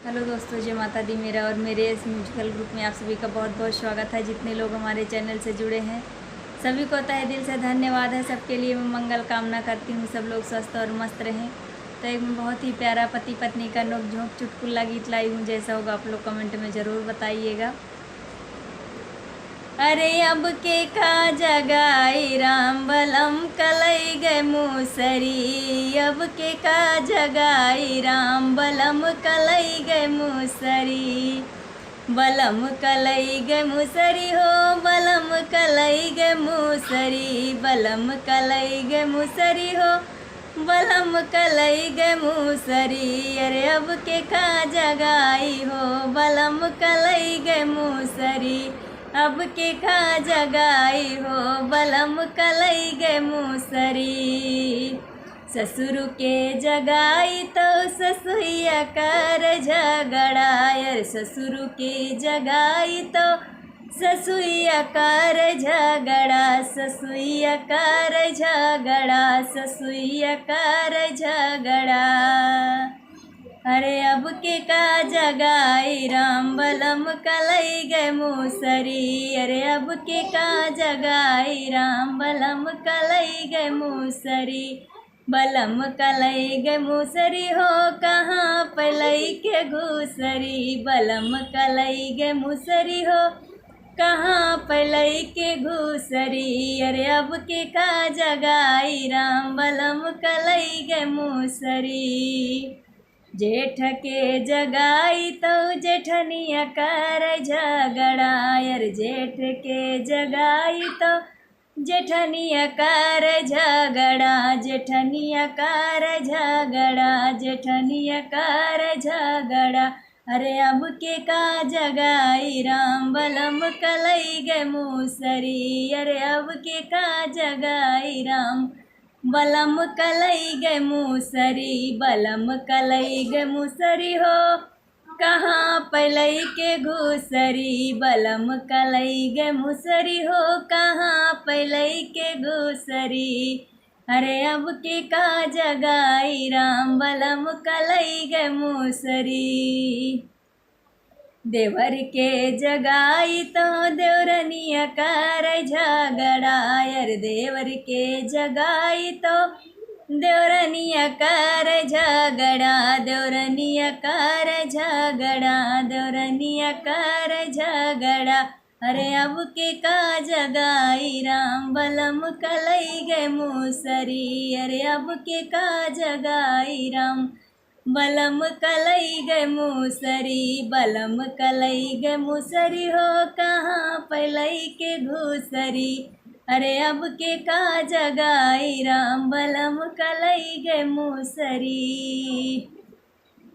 Hello दोस्तों, जय माता दी। मेरा और मेरे इस म्यूजिकल ग्रुप में आप सभी का बहुत बहुत स्वागत है। जितने लोग हमारे चैनल से जुड़े हैं सभी को तहे दिल से धन्यवाद है। सबके लिए मैं मंगल कामना करती हूँ, सब लोग स्वस्थ और मस्त रहें। तो एक मैं बहुत ही प्यारा पति पत्नी का नोक-झोंक चुटकुला गीत लाई हूँ। जैसा होगा आप लोग कमेंट में ज़रूर बताइएगा। अरे अब के का जगाई राम बलम कलई गए मूसरी। अब के का जगाई राम बलम कलई गए मूसरी। बलम कलई गए मूसरी हो, बलम कलई गए मूसरी। बलम कलई गए मूसरी हो, बलम कलई गए मूसरी। अरे अब के का जगाई हो, बलम कलई गए मूसरी। अब के खा जगाई हो, बलम कलई गए मूसरी। ससुर के जगाई तो ससुइया कर झगड़ायर। ससुर के जगाई तो ससुइया कर झगड़ा। ससुइया कर झगड़ा, ससुइया कर झगड़ा। अरे अब के का जगाई राम बलम कलई गए मूसरी। अरे अब के का जगाई राम बलम कलई गए मूसरी। बलम कलई गए मूसरी हो, कहाँ पलई के घूसरी। बलम कलई गए मूसरी हो, कहाँ पलई के घूसरी। अरे अब के का जगाई राम बलम कलई गए मूसरी। जेठ के जगाई तो जेठनिया कर झगड़ा। यार जेठ के जगाई तो जेठनिया कर झगड़ा। जेठनिया कर झगड़ा, जेठनिया कर झगड़ा। अरे अब के का जगाई राम बलम कलई गए मूसरी। अरे अब के का जगाई राम बलम कलई गए मूसरी। बलम कलई गए मूसरी हो, कहाँ पलई के घूसरी। बलम कलई गए मूसरी हो, कहाँ पलई के घूसरी। अरे अब के का जगाई राम बलम कलई गए मूसरी। देवर के जगाई तो देवरनिया कर झगड़ा। यार देवर के जगाई तो देवरनिया कर झगड़ा। देवरनिया कर झगड़ा, देवरनिया कर झगड़ा। अरे अब के का जगाई राम बलम कलई गए मूसरी। अरे अब के का जगाई राम बलम कलई गए मूसरी। बलम कलई गए मूसरी हो, कहाँ पलई के घूसरी। अरे अब के का जगाई राम बलम कलई गए मूसरी।